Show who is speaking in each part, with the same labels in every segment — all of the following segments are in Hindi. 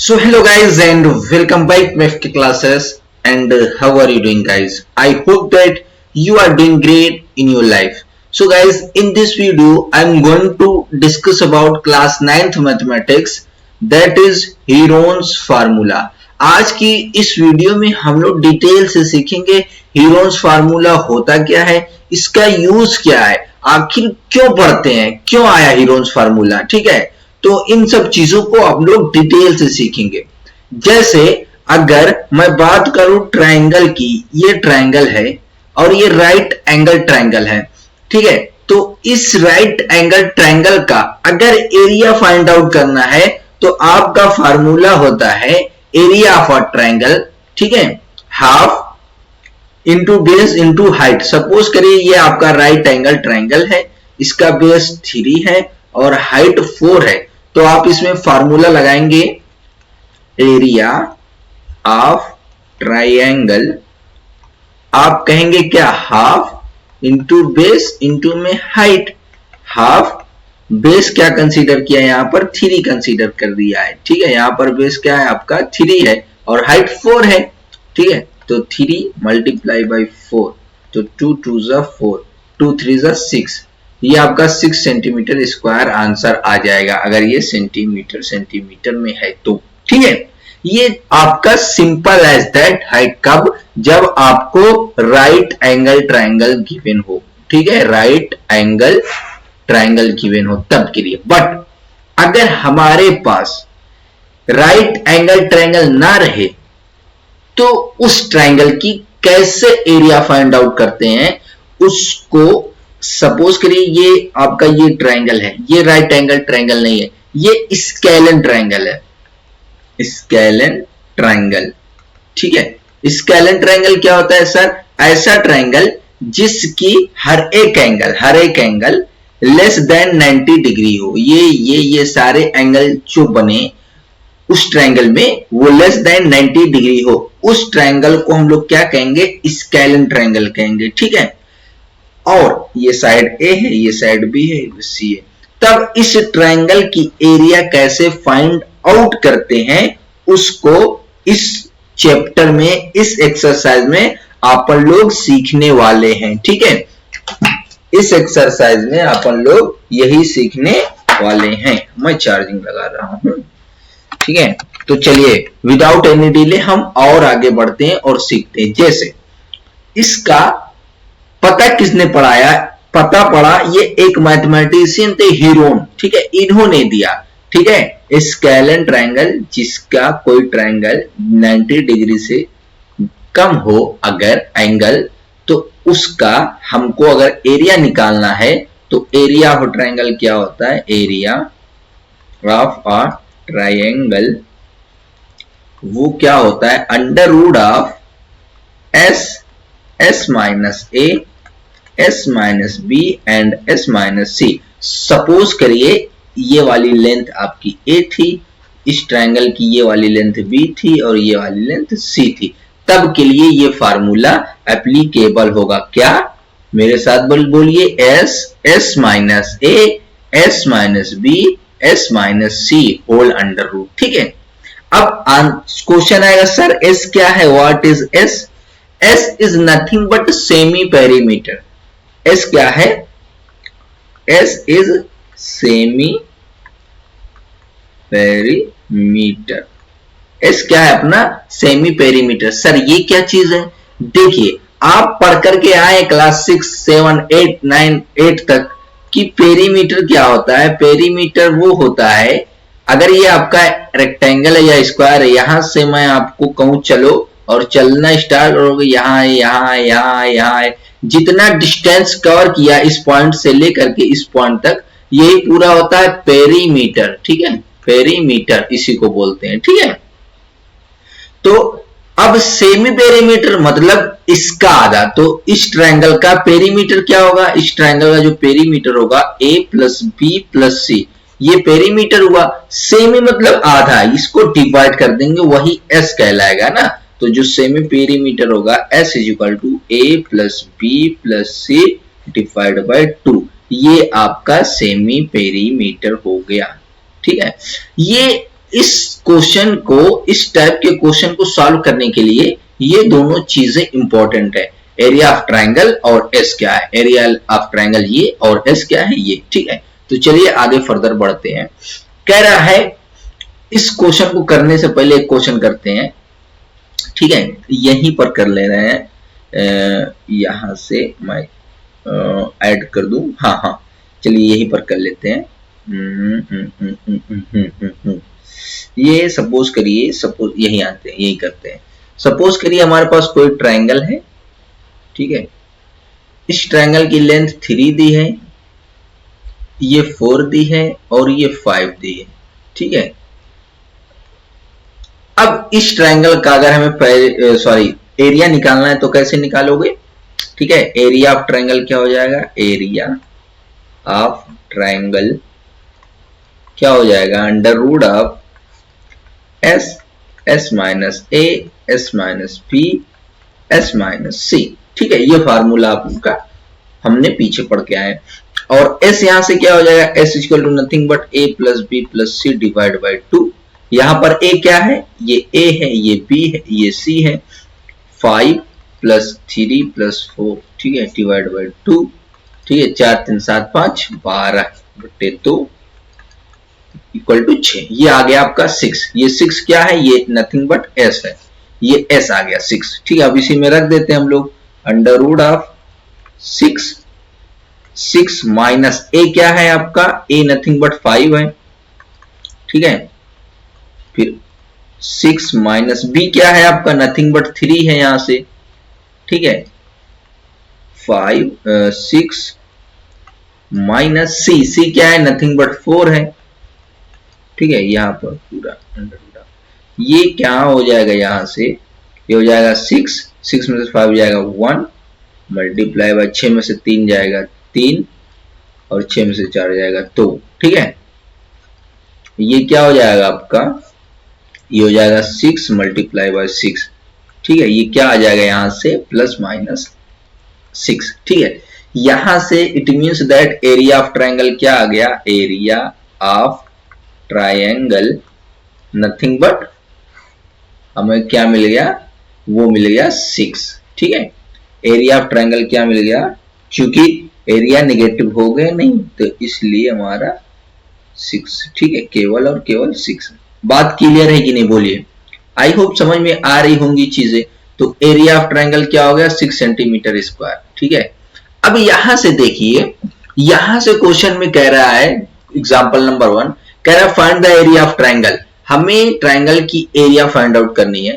Speaker 1: So hello guys and welcome back to FK classes and how are you doing guys? I hope that you are doing great in your life. So guys, in this video I am going to discuss about class 9th mathematics, that is Heron's formula. आज की इस वीडियो में हम लोग डिटेल से सीखेंगे हीरोन्स फार्मूला होता क्या है, इसका यूज क्या है, आखिर क्यों पढ़ते हैं, क्यों आया हीरोन्स फार्मूला। ठीक है, तो इन सब चीजों को आप लोग डिटेल से सीखेंगे। जैसे अगर मैं बात करूं ट्रायंगल की, ये ट्रायंगल है और ये राइट एंगल ट्रायंगल है। ठीक है, तो इस राइट एंगल ट्रायंगल का अगर एरिया फाइंड आउट करना है तो आपका फार्मूला होता है एरिया ऑफ अ ट्रायंगल। ठीक है, half into base into height. Suppose करिए ये आपका राइट एंगल ट्रायंगल है, इसका बेस 3 है और हाइट 4 है, तो आप इसमें फार्मूला लगाएंगे एरिया ऑफ ट्रायंगल। आप कहेंगे क्या, हाफ इंटू बेस इंटू में हाइट। हाफ बेस क्या कंसीडर किया, यहां पर 3 कंसीडर कर दिया है। ठीक है, यहां पर बेस क्या है आपका 3 है और हाइट 4 है। ठीक है, तो 3 मल्टीप्लाई बाई 4, तो 2 2 ज़ा 4, 2 3 ज़ा 6, ये आपका 6 सेंटीमीटर स्क्वायर आंसर आ जाएगा अगर ये सेंटीमीटर में है तो। ठीक है, ये आपका सिंपल एज दैट है। कब, जब आपको राइट एंगल ट्रायंगल गिवन हो। ठीक है, राइट एंगल ट्रायंगल गिवन हो तब के लिए। बट अगर हमारे पास राइट एंगल ट्रायंगल ना रहे तो उस ट्रायंगल की कैसे एरिया फाइंड आउट करते हैं उसको। सपोज करिए ये आपका ये ट्रायंगल है, ये राइट एंगल ट्रायंगल नहीं है, ये स्केलन ट्रायंगल है, स्केलन ट्रायंगल। ठीक है, स्केलन ट्रायंगल क्या होता है सर, ऐसा ट्रायंगल जिसकी हर एक एंगल लेस देन 90 डिग्री हो। ये सारे एंगल जो बने उस ट्रायंगल में वो लेस देन 90 डिग्री हो, उस ट्रायंगल को हम लोग क्या कहेंगे, स्केलन ट्रायंगल कहेंगे। ठीक है, और ये साइड ए है, ये साइड बी है, सी है। तब इस ट्रायंगल की एरिया कैसे फाइंड आउट करते हैं उसको इस चैप्टर में, इस एक्सरसाइज में अपन लोग सीखने वाले हैं। ठीक है, इस एक्सरसाइज में अपन लोग यही सीखने वाले हैं। मैं चार्जिंग लगा रहा हूं। ठीक है, तो चलिए विदाउट एनी डिले हम और आगे बढ़ते हैं और सीखते हैं। जैसे इसका पता किसने पढ़ाया, पता पड़ा ये एक मैथमेटिशियन थे हीरोन। ठीक है, इन्होंने दिया। ठीक है, स्केलन ट्रायंगल जिसका कोई ट्रायंगल 90 डिग्री से कम हो अगर एंगल, तो उसका हमको अगर एरिया निकालना है तो एरिया ऑफ ट्रायंगल क्या होता है, एरिया ऑफ अ ट्रायंगल वो क्या होता है, under root of S minus A, S minus b and s minus c. Suppose करिए ये वाली लेंथ आपकी ए थी, इस ट्रायंगल की ये वाली लेंथ बी थी और ये वाली लेंथ सी थी, तब के लिए ये फार्मूला एप्लीकेबल होगा। क्या, मेरे साथ बोलिए, एस माइनस ए, S minus B, S minus C whole under root. ठीक है, अब क्वेश्चन आएगा सर एस क्या है, what is S. S is nothing but semi perimeter. S क्या है, S is semi perimeter. S क्या है अपना, सेमी पेरीमीटर। सर ये क्या चीज है, देखिए आप पढ़ करके आए क्लास 6 7 8 9 8 तक कि पेरीमीटर क्या होता है। पेरीमीटर वो होता है, अगर ये आपका रेक्टेंगल है या स्क्वायर है, यहां से मैं आपको कहूं चलो और चलना स्टार्ट करोगे, यहाँ जितना डिस्टेंस कवर किया इस पॉइंट से लेकर के इस पॉइंट तक, यही पूरा होता है पेरीमीटर। ठीक है, पेरीमीटर इसी को बोलते हैं। ठीक है, तो अब सेमी पेरीमीटर मतलब इसका आधा, तो इस ट्रायंगल का पेरीमीटर क्या होगा, इस ट्रायंगल का जो पेरीमीटर होगा a प्लस बी प्लस सी, ये पेरीमीटर हुआ। सेमी मतलब आधा, इसको डिवाइड कर देंगे वही s कहलाएगा ना। तो जो सेमी पेरीमीटर होगा s is equal to a plus B plus c divide by 2, ये आपका सेमी पेरीमीटर हो गया। ठीक है, ये इस क्वेश्चन को, इस टाइप के क्वेश्चन को सॉल्व करने के लिए ये दोनों चीजें इंपॉर्टेंट है। एरिया ऑफ ट्राइंगल और एस क्या है, एरिया ऑफ ट्राइंगल ये और एस क्या है ये, ठीक है। तो चलिए आगे फर्दर बढ़ते हैं। कह रहा है इस क्वेश्चन को करने से पहले एक क्वेश्चन करते हैं, ठीक है, यहीं पर कर ले रहे हैं। यहां से मैं ऐड कर दूं, हाँ, चलिए यहीं पर कर लेते हैं। ये सपोज करिए, सपोज यहीं आते हैं, यही करते हैं। सपोज करिए हमारे पास कोई ट्राइंगल है, ठीक है। इस ट्राइंगल की लेंथ 3 दी है, ये 4 दी है और ये 5 दी है, ठीक है। अब इस ट्राइंगल का अगर हमें एरिया निकालना है तो कैसे निकालोगे, ठीक है। एरिया ऑफ ट्राइंगल क्या हो जाएगा, एरिया ऑफ ट्राइंगल क्या हो जाएगा, under root of S minus A S minus B S minus C, ठीक है। ये फार्मूला आपका हमने पीछे पढ़ के आए। और s यहां से क्या हो जाएगा, s equal to nothing but a plus B plus c divide by 2। यहां पर a क्या है, ये a है, ये b है, ये c है। 5 प्लस 3 प्लस 4, ठीक है, डिवाइड बाई 2, ठीक है। 4 3 7 5 12/2 इक्वल टू 6। ये आ गया आपका 6। ये 6 क्या है, ये नथिंग बट s है, ये s आ गया 6, ठीक है। अब इसी में रख देते हैं हम लोग, under root of 6 minus a क्या है आपका, a नथिंग बट 5 है, ठीक है। फिर 6 माइनस b क्या है आपका, नथिंग बट 3 है यहां से, ठीक है। 6 माइनस c क्या है, नथिंग बट 4 है, ठीक है। यहां पर पूरा अंडर रूट, ये क्या हो जाएगा, यहां से ये हो जाएगा 6 में से 5 जाएगा 1 मल्टीप्लाई बाय 6 में से 3 जाएगा 3 और 6 में से 4 जाएगा 2, ठीक है। ये क्या हो जाएगा आपका, ये हो जाएगा 6 मल्टीप्लाई बाय 6, ठीक है। ये क्या आ जाएगा यहां से प्लस माइनस 6, ठीक है। यहां से it means that area of triangle क्या आ गया, area of triangle nothing but हमें क्या मिल गया, वो मिल गया 6, ठीक है। एरिया ऑफ ट्राइंगल क्या मिल गया, क्योंकि एरिया नेगेटिव हो गए नहीं तो इसलिए हमारा 6, ठीक है, केवल और केवल 6। बात क्लियर है कि नहीं, बोलिए। आई होप समझ में आ रही होंगी चीजें। तो एरिया ऑफ ट्राइंगल क्या हो गया, 6 सेंटीमीटर स्क्वायर, ठीक है। अब यहां से देखिए, यहां से क्वेश्चन में कह रहा है, एग्जाम्पल नंबर 1 कह रहा है find the area of triangle. हमें ट्राइंगल की एरिया फाइंड आउट करनी है,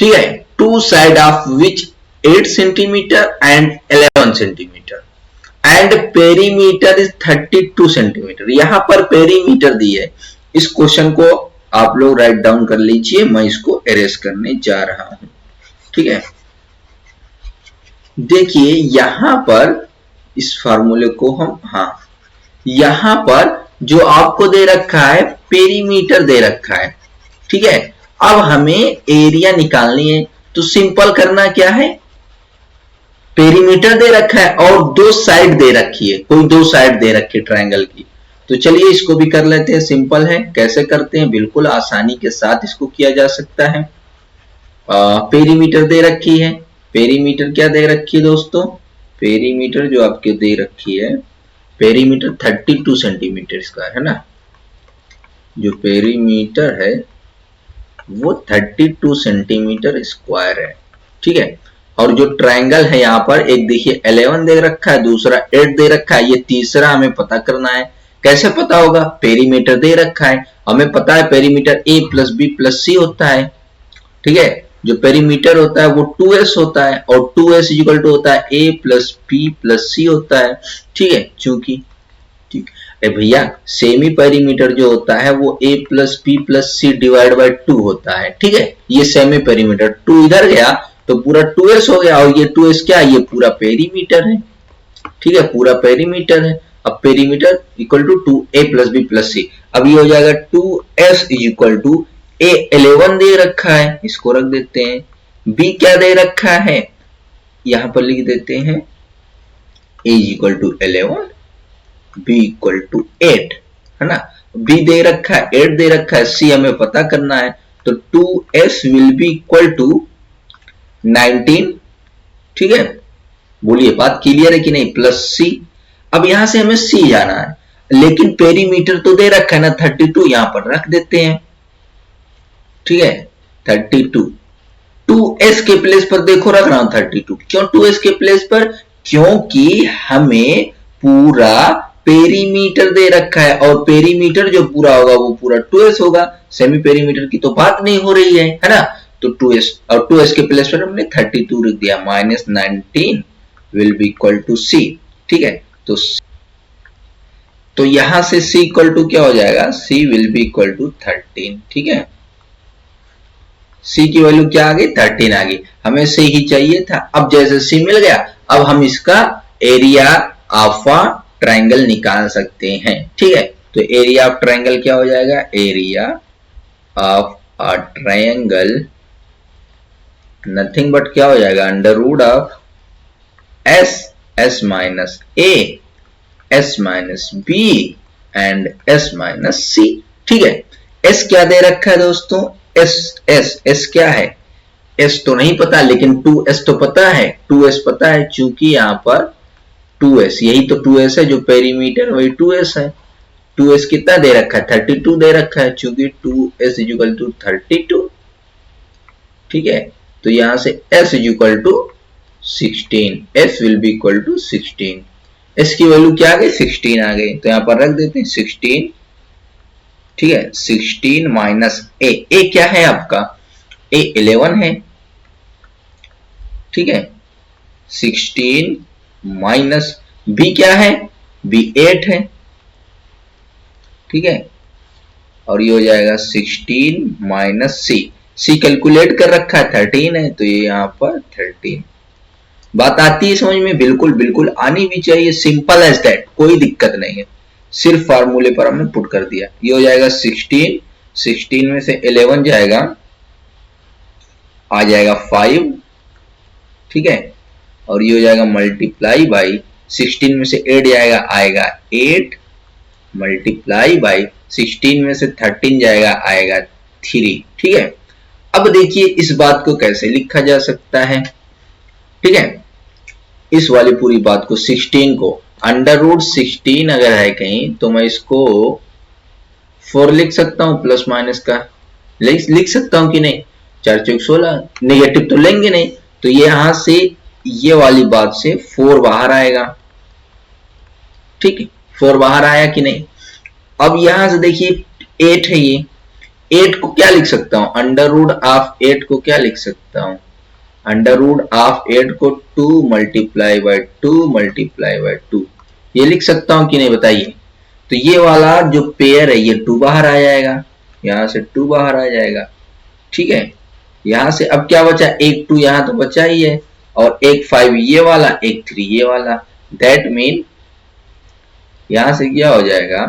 Speaker 1: ठीक है। Two side of which 8 centimetre and 11 centimetre and perimeter is 32 centimetre. यहां पर पेरीमीटर दी है। इस क्वेश्चन को आप लोग राइट डाउन कर लीजिए, मैं इसको एरेज करने जा रहा हूं, ठीक है। देखिए यहां पर इस फार्मूले को हम, यहां पर जो आपको दे रखा है पेरीमीटर दे रखा है, ठीक है। अब हमें एरिया निकालनी है तो सिंपल करना क्या है, पेरीमीटर दे रखा है और 2 साइड दे रखी है, कोई 2 साइड दे रखी है ट्राइंगल की। तो चलिए इसको भी कर लेते हैं, सिंपल है। कैसे करते हैं, बिल्कुल आसानी के साथ इसको किया जा सकता है। पेरीमीटर दे रखी है, पेरीमीटर क्या दे रखी है दोस्तों, पेरीमीटर जो आपके दे रखी है, पेरीमीटर 32 सेंटीमीटर स्क्वायर है ना। जो पेरीमीटर है वो 32 सेंटीमीटर स्क्वायर है, ठीक है। और जो ट्राइंगल है यहाँ पर, एक देखिए 11 दे रखा है, दूसरा 8 दे रखा है, ये तीसरा हमें पता करना है। कैसे पता होगा, पेरीमीटर दे रखा है, हमें पता है perimeter a plus B plus C होता है, ठीक है। जो पेरीमीटर होता है वो 2s होता है और 2s इक्वल टू होता है a plus B plus C होता है, ठीक है। चूंकि ठीक है भैया, सेमी पेरीमीटर जो होता है वो a plus B plus c divide by 2 होता है, ठीक है। ये सेमी पेरीमीटर, 2 इधर गया तो पूरा 2s हो गया और ये 2s क्या, ये पूरा पेरीमीटर है, ठीक है, पूरा पेरीमीटर है। अब perimeter equal to 2a plus B plus C. अब ये हो जाएगा 2s इक्वल टू a 11 दे रखा है, इसको रख देते हैं। b क्या दे रखा है, यहां पर लिख देते हैं a equal to 11, b equal to 8, है ना। बी दे रखा है 8 दे रखा है, सी हमें पता करना है, तो 2s will be equal to 19। ठीक है, बोलिए बात क्लियर है कि नहीं, प्लस सी। अब यहां से हमें सी जाना है, लेकिन पेरीमीटर तो दे रखा है ना 32, यहां पर रख देते हैं। ठीक है 32, 2s के प्लेस पर देखो रख रहा हूं 32, क्यों 2s के प्लेस पर, क्योंकि हमें पूरा पेरीमीटर दे रखा है, और पेरीमीटर जो पूरा होगा वो पूरा 2s होगा, सेमी पेरीमीटर की तो बात नहीं हो रही है ना। तो 2s, और 2s के प्लेस पर हमने 32 रख दिया, -19 विल बी इक्वल टू सी। ठीक है, तो यहां से c इक्वल टू क्या हो जाएगा, c will be equal to 13। ठीक है, c की वैल्यू क्या आ गई, 13 आ गई, हमें c ही चाहिए था। अब जैसे c मिल गया, अब हम इसका एरिया ऑफ अ ट्रायंगल निकाल सकते हैं। ठीक है, तो एरिया ऑफ ट्रायंगल क्या हो जाएगा, area of a triangle nothing but क्या हो जाएगा, under root of s minus a, s minus b and s minus c। ठीक है, s क्या दे रखा है दोस्तों, s क्या है, s तो नहीं पता, लेकिन 2s तो पता है, 2s पता है, चूंकि यहां पर 2s, यही तो 2s है जो पेरीमीटर, वही 2s है। 2s कितना दे रखा है, 32 दे रखा है, चूंकि 2s इक्वल टू 32। ठीक है, तो यहां से s equal to 16, s will be equal to 16, s की वैल्यू क्या आ गई, 16 आ गई, तो यहां पर रख देते हैं 16। ठीक है, 16 माइनस a क्या है आपका, a 11 है। ठीक है, 16 माइनस b क्या है, b 8 है। ठीक है, और ये हो जाएगा 16 माइनस c कैलकुलेट कर रखा है 13 है, तो ये यहां पर 13। बात आती है समझ में, बिल्कुल बिल्कुल आनी भी चाहिए, सिंपल एज दैट, कोई दिक्कत नहीं है, सिर्फ फार्मूले पर हमने पुट कर दिया। ये हो जाएगा 16 में से 11 जाएगा, आ जाएगा 5। ठीक है, और ये हो जाएगा मल्टीप्लाई बाई 16 में से 8 जाएगा, आएगा 8 मल्टीप्लाई बाई 16 में से 13 जाएगा, आएगा 3। ठीक है, अब देखिए इस बात को कैसे लिखा जा सकता है। ठीक है, इस वाली पूरी बात को 16 को अंडर रूट 16 अगर है कहीं, तो मैं इसको 4 लिख सकता हूं, प्लस माइनस का लिख सकता हूं कि नहीं, 4 चौक 16, नेगेटिव तो लेंगे नहीं, तो ये यहां से ये वाली बात से 4 बाहर आएगा। ठीक है, 4 बाहर आया कि नहीं। अब यहां से देखिए 8 है, ये 8 को क्या लिख सकता हूं, अंडर रूट ऑफ 8 को क्या लिख सकता हूं, अंडर रूट ऑफ 8 को 2 मल्टीप्लाई बाई 2 मल्टीप्लाई बाई 2, ये लिख सकता हूं कि नहीं बताइए। तो ये वाला जो पेयर है ये 2 बाहर आ जाएगा, यहां से 2 बाहर आ जाएगा। ठीक है, यहां से अब क्या बचा, एक 2 यहां तो बचा ही है, और एक 5 ये वाला, एक 3 ये वाला, दैट मीन यहां से क्या हो जाएगा,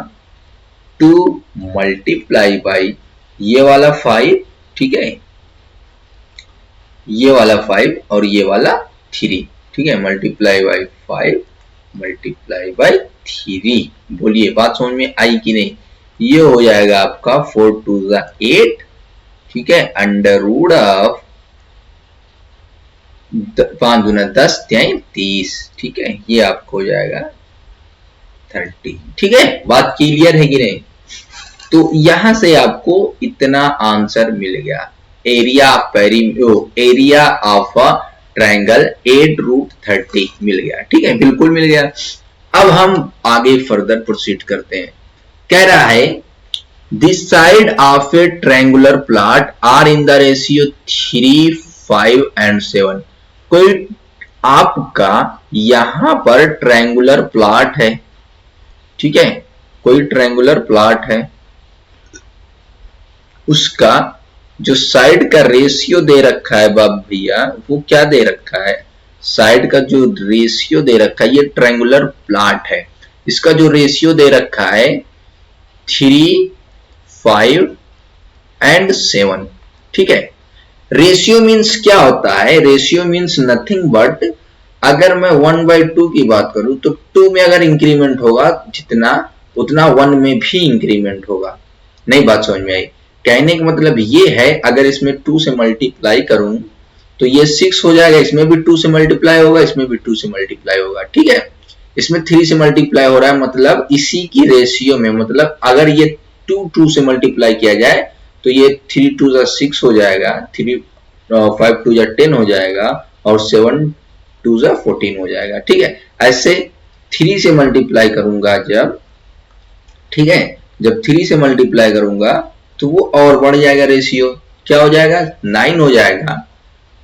Speaker 1: 2 मल्टीप्लाई बाई ये वाला 5। ठीक है, ये वाला 5 और ये वाला 3। ठीक है, मल्टीप्लाई बाई 5 मल्टीप्लाई बाई 3। बोलिए बात समझ में आई कि नहीं। ये हो जाएगा आपका 4 2 8। ठीक है, अंडर रूट ऑफ 5 दूना 10 30। ठीक है, ये आपको हो जाएगा 30। ठीक है, बात क्लियर है कि नहीं। तो यहां से आपको इतना आंसर मिल गया, area of a triangle 8 root 30 मिल गया। ठीक है, बिल्कुल मिल गया। अब हम आगे फर्दर प्रोसीड करते हैं। कह रहा है this side of a triangular plot are in the ratio 3 5 and 7। कोई आपका यहां पर ट्रायंगुलर प्लॉट है। ठीक है, कोई ट्रायंगुलर प्लॉट है, उसका जो साइड का रेशियो दे रखा है बाप भैया, वो क्या दे रखा है, साइड का जो रेशियो दे रखा है, ये ट्रायंगुलर प्लॉट है, इसका जो रेशियो दे रखा है 3 5 एंड 7। ठीक है, रेशियो मीन्स क्या होता है, रेशियो मीन्स नथिंग बट, अगर मैं 1/2 की बात करूं तो 2 में अगर इंक्रीमेंट होगा जितना, उतना 1 में भी इंक्रीमेंट होगा। नहीं बात समझ में आई? कहने का मतलब ये है, अगर इसमें 2 से मल्टीप्लाई करूं तो ये 6 हो जाएगा, इसमें भी 2 से मल्टीप्लाई होगा, इसमें भी 2 से मल्टीप्लाई होगा, ठीक है। इसमें 3 से मल्टीप्लाई हो रहा है, मतलब इसी की रेशियो में, मतलब अगर ये 2 से मल्टीप्लाई किया जाए तो ये 3 2 6 हो जाएगा, 5 2 10 हो जाएगा, और 7 2 14 हो जाएगा, ठीक है। ऐसे 3 से मल्टीप्लाई करूंगा जब, ठीक है, जब 3 से मल्टीप्लाई करूंगा तो वो और बढ़ जाएगा रेशियो, क्या हो जाएगा, 9 हो जाएगा,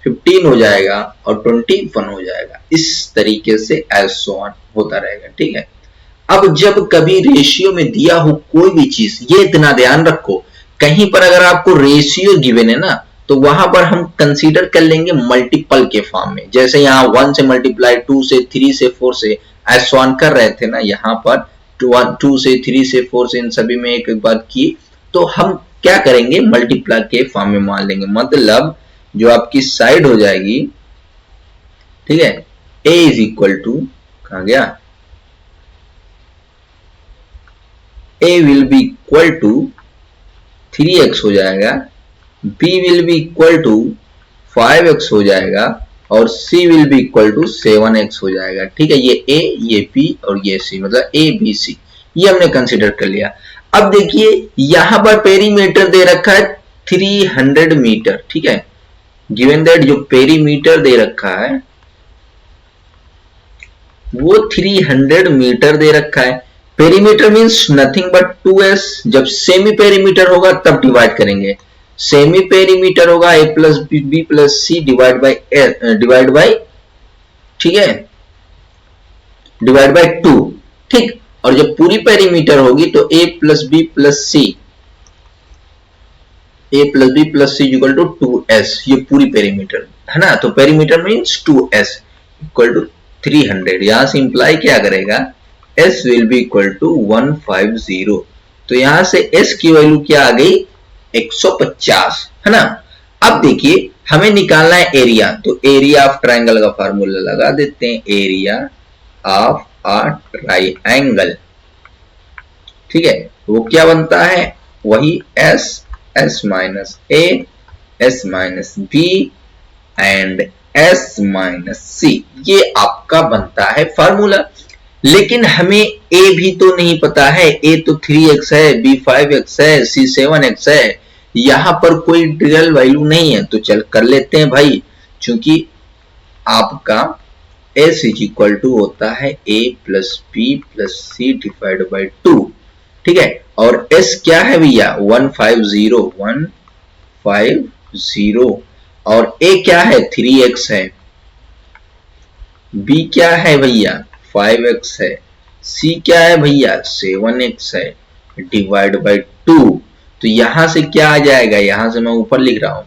Speaker 1: 15 हो जाएगा, और 21 हो जाएगा। इस तरीके से एज ऑन होता रहेगा, ठीक है। अब जब कभी रेशियो में दिया हो कोई भी चीज, ये इतना ध्यान रखो, कहीं पर अगर आपको रेशियो गिवन है ना, तो वहां पर हम कंसीडर कर लेंगे मल्टीपल के फॉर्म में। जैसे यहाँ 1 से मल्टीप्लाई, 2 से, 3 से, 4 से एज ऑन कर रहे थे ना, यहाँ पर 2 से, 3 से, 4 से, इन सभी में एक बात की, तो हम क्या करेंगे, मल्टीप्लाई के फॉर्म में मान लेंगे। मतलब जो आपकी साइड हो जाएगी, ठीक है, a इज इक्वल टू, कहा गया, a will be equal to 3x हो जाएगा, b will be equal to 5x हो जाएगा, और c will be equal to 7x हो जाएगा, ठीक है। ये a, ये b और ये c, मतलब a b c, ये हमने कंसीडर कर लिया। अब देखिए यहां पर पेरीमीटर दे रखा है 300 मीटर, ठीक है। गिवन दैट जो पेरीमीटर दे रखा है वो 300 मीटर दे रखा है। Perimeter means nothing but 2s। जब सेमी पेरीमीटर होगा तब डिवाइड करेंगे। सेमी पेरीमीटर होगा a plus B plus c divide by, ठीक है, डिवाइड बाई 2, ठीक। और जब पूरी पेरीमीटर होगी तो a plus B plus c, a plus B plus c equal to 2s, ये पूरी पेरीमीटर है ना। तो perimeter means 2s equal to 300। यहां से इंप्लाई क्या करेगा, s will be equal to 150। तो यहां से s की वैल्यू क्या आ गई, 150, है ना। अब देखिए हमें निकालना है एरिया, तो एरिया ऑफ ट्राइंगल का फार्मूला लगा देते हैं, एरिया ऑफ अ ट्राइंगल, ठीक है। वो क्या बनता है, वही s, s minus a, s minus b and s minus c, ये आपका बनता है फार्मूला। लेकिन हमें a भी तो नहीं पता है, a तो 3x है, b 5x है, c 7x है, यहां पर कोई रियल वैल्यू नहीं है। तो चल कर लेते हैं भाई, क्योंकि आपका s इज इक्वल टू होता है a plus b plus c divide by 2, ठीक है। और s क्या है भैया, 150, 150, और a क्या है, 3x है, b क्या है भैया, 5x है, c क्या है भैया, 7x है, डिवाइड बाई 2। तो यहां से क्या आ जाएगा, यहां से मैं ऊपर लिख रहा हूं,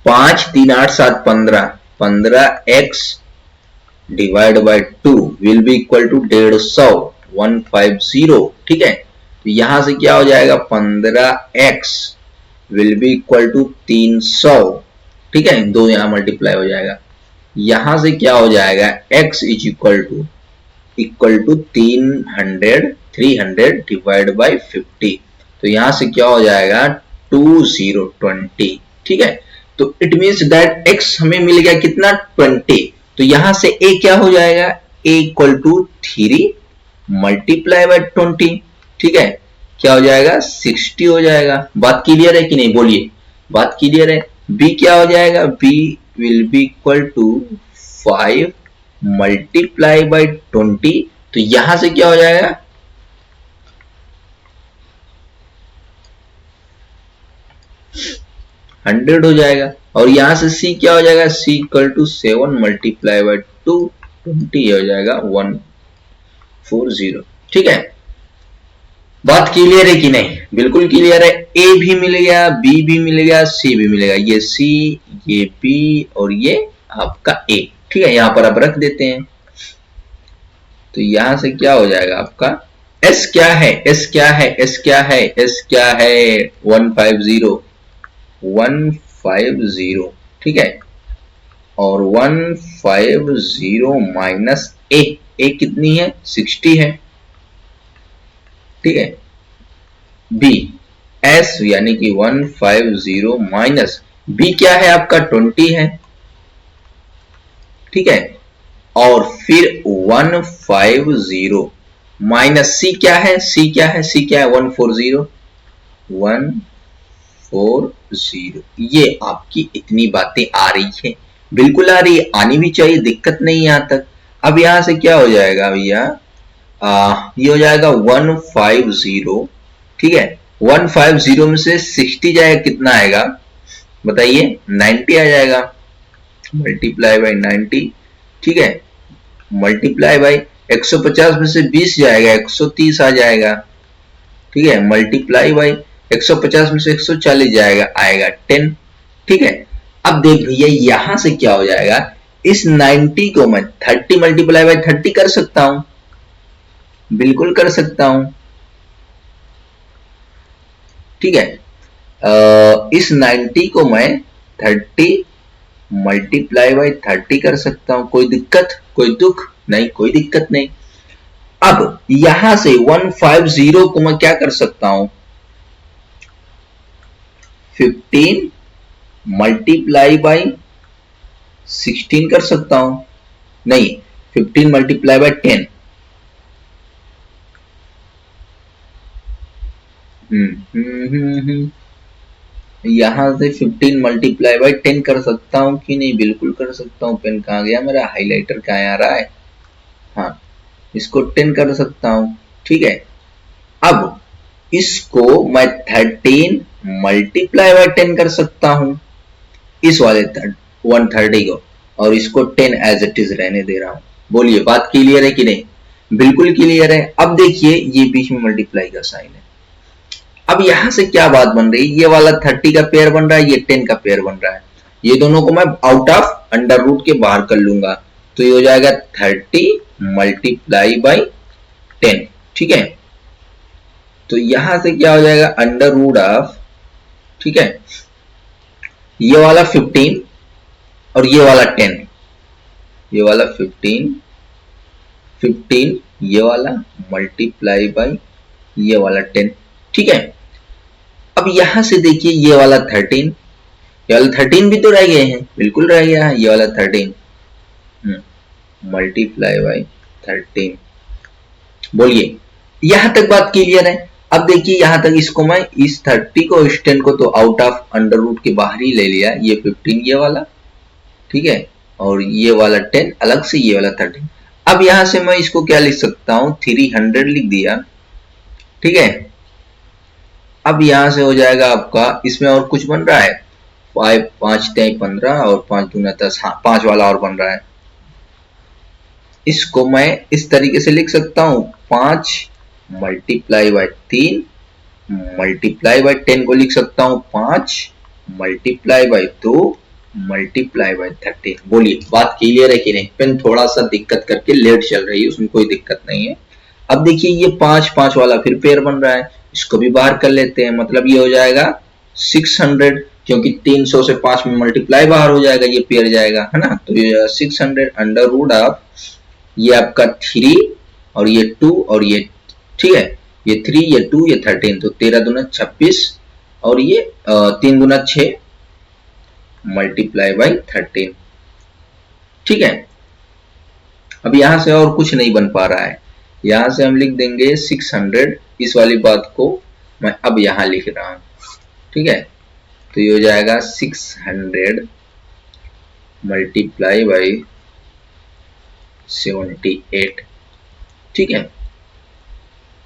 Speaker 1: 5 3 8 7 15, 15x divide by 2 will be equal to 150, 150, ठीक है। तो यहां से क्या हो जाएगा, 15x will be equal to 300, ठीक है, दो यहां मल्टीप्लाई हो जाएगा। यहां से क्या हो जाएगा, x is equal to 300 divide by 50। तो यहां से क्या हो जाएगा, 2020, ठीक है। तो इट मीन्स दैट x हमें मिल गया कितना, 20। तो यहां से a क्या हो जाएगा, a equal to 3 multiply by 20, ठीक है, क्या हो जाएगा, 60 हो जाएगा। बात क्लियर है कि नहीं, बोलिए, बात क्लियर है। b क्या हो जाएगा, b will be equal to 5 multiply by 20। तो यहां से क्या हो जाएगा, 100 हो जाएगा। और यहां से c क्या हो जाएगा, c equal to 7 multiply by 2, 20 हो जाएगा 140, ठीक है। बात क्लियर है कि नहीं, बिल्कुल क्लियर है। a भी मिल गया, b भी मिल गया, c भी मिलेगा, ये c, ये b और ये आपका a, ठीक है। यहां पर आप रख देते हैं, तो यहां से क्या हो जाएगा आपका, s क्या है, s क्या है, s क्या है, s क्या है, 150, 150, ठीक है। और 150 माइनस a, a कितनी है, 60 है, ठीक है। बी एस यानी कि 150 माइनस बी क्या है आपका 20 है, ठीक है, और फिर 150 माइनस सी क्या है, सी क्या है, सी क्या है 140 140। ये आपकी इतनी बातें आ रही है, बिल्कुल आ रही है, आनी भी चाहिए, दिक्कत नहीं है यहाँ तक। अब यहां से क्या हो जाएगा भैया, ये हो जाएगा 150, ठीक है। 150 में से 60 जाएगा, कितना आएगा बताइए, 90 आ जाएगा, मल्टीप्लाई बाई 90, ठीक है, मल्टीप्लाई बाई 150 में से 20 जाएगा, 130 आ जाएगा, ठीक है, मल्टीप्लाई बाई 150 में से 140 जाएगा, आएगा 10, ठीक है। अब देख भैया यहां से क्या हो जाएगा, इस 90 को मैं 30 मल्टीप्लाई बाई 30 कर सकता हूं, बिल्कुल कर सकता हूं, ठीक है। इस 90 को मैं 30 मल्टीप्लाई बाई 30 कर सकता हूं, कोई दिक्कत, कोई दुख नहीं, कोई दिक्कत नहीं। अब यहां से 150 को मैं क्या कर सकता हूं, 15 मल्टीप्लाई बाई 16 कर सकता हूं, नहीं 15 मल्टीप्लाई बाई 10, यहां से 15 मल्टीप्लाई बाई 10 कर सकता हूं कि नहीं, बिल्कुल कर सकता हूं। पेन कहां गया मेरा, हाइलाइटर कहां आ रहा है, हाँ इसको 10 कर सकता हूं, ठीक है। अब इसको मैं 13 मल्टीप्लाई बाई 10 कर सकता हूं, इस वाले 130 को, और इसको 10 एज इट इज रहने दे रहा हूं। बोलिए बात क्लियर है कि नहीं, बिल्कुल क्लियर है। अब देखिए ये बीच में मल्टीप्लाई का साइन है, अब यहां से क्या बात बन रही है, ये वाला 30 का पेयर बन रहा है, ये 10 का पेयर बन रहा है, ये दोनों को मैं आउट ऑफ अंडर रूट के बाहर कर लूंगा, तो ये हो जाएगा 30 मल्टीप्लाई बाई 10, ठीक है। तो यहां से क्या हो जाएगा, अंडर रूट ऑफ, ठीक है, ये वाला 15 और ये वाला 10, ये वाला 15 ये वाला मल्टीप्लाई बाई ये वाला 10, ठीक है। अब यहां से देखिए ये वाला 13, ये वाला 13 भी तो रह गए हैं, बिल्कुल रह गया है, ये वाला 13 मल्टीप्लाई बाई 13, बोलिए यहां तक बात क्लियर है। अब देखिए यहां तक इसको मैं इस 30 को इस 10 को तो आउट ऑफ अंडर रूट के बाहर ही ले लिया, ये 15 ये वाला, ठीक है, और ये वाला 10 अलग से, ये वाला 13। अब यहां से मैं इसको क्या लिख सकता हूं, 300 लिख दिया, ठीक है। अब यहां से हो जाएगा आपका, इसमें और कुछ बन रहा है, 5 5 3 15 और 5 दूना 10, हाँ 5 वाला और बन रहा है, इसको मैं इस तरीके से लिख सकता हूं, 5 मल्टीप्लाई बाई 3 मल्टीप्लाई बाई 10 को लिख सकता हूं 5 मल्टीप्लाई बाई 2 मल्टीप्लाई बाई 13। बोलिए बात क्लियर है कि नहीं, पेन थोड़ा सा दिक्कत करके लेट चल रही है, उसमें कोई दिक्कत नहीं है। अब देखिए ये 5 5 वाला फिर पेयर बन रहा है, इसको भी बाहर कर लेते हैं, मतलब ये हो जाएगा 600, क्योंकि 300 से 5 में मल्टीप्लाई बाहर हो जाएगा, ये पेयर जाएगा, है ना, तो ये 600 अंडर रूट ऑफ, ये आपका 3 और ये 2 और ये, ठीक है, ये 3 ये 2 ये 13, तो 13 दूना 26 और ये 3 दूना 6 मल्टीप्लाई बाई 13, ठीक है। अब यहां से और कुछ नहीं बन पा रहा है, यहां से हम लिख देंगे 600, इस वाली बात को मैं अब यहां लिख रहा हूं, ठीक है, तो ये हो जाएगा 600 मल्टीप्लाई बाई 78, ठीक है।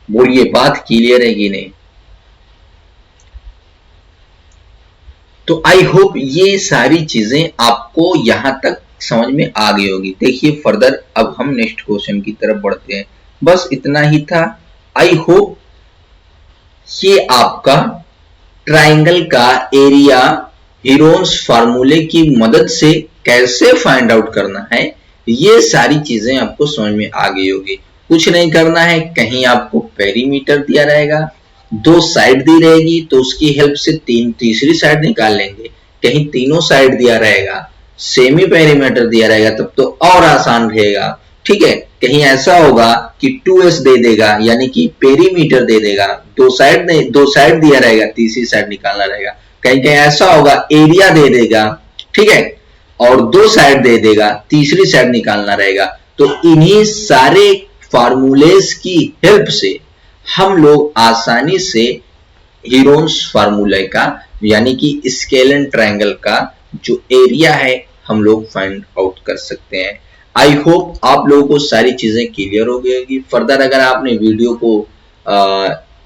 Speaker 1: बोलिए बात क्लियर है कि नहीं। तो आई होप ये सारी चीजें आपको यहां तक समझ में आ गई होगी। देखिए फर्दर अब हम नेक्स्ट क्वेश्चन की तरफ बढ़ते हैं, बस इतना ही था। आई होप ये आपका ट्राइंगल का एरिया हीरोन्स फार्मूले की मदद से कैसे फाइंड आउट करना है, ये सारी चीजें आपको समझ में आ गई होगी। कुछ नहीं करना है, कहीं आपको पेरीमीटर दिया रहेगा, 2 साइड दी रहेगी तो उसकी हेल्प से तीसरी साइड निकाल लेंगे, कहीं तीनों साइड दिया रहेगा, सेमी पेरीमीटर दिया रहेगा तब तो और आसान रहेगा, ठीक है, कहीं ऐसा होगा कि 2s दे देगा यानी कि पेरीमीटर दे देगा, दो साइड दिया रहेगा, तीसरी साइड निकालना रहेगा। कहीं कहीं ऐसा होगा एरिया दे देगा, ठीक है, और दो साइड दे देगा, तीसरी साइड निकालना रहेगा। तो इन्हीं सारे फार्मूलेस की हेल्प से हम लोग आसानी से हीरोन्स फार्मूले का यानी कि स्केल एंड ट्रायंगल का जो एरिया है हम लोग फाइंड आउट कर सकते हैं। आई होप आप लोगों को सारी चीजें क्लियर हो गई होगी। फर्दर अगर आपने वीडियो को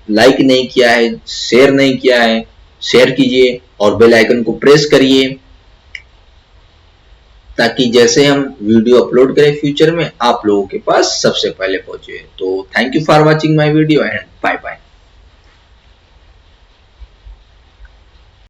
Speaker 1: लाइक नहीं किया है, शेयर नहीं किया है, शेयर कीजिए और बेल आइकन को प्रेस करिए ताकि जैसे हम वीडियो अपलोड करें फ्यूचर में आप लोगों के पास सबसे पहले पहुंचे। तो thank you for watching my video and bye bye.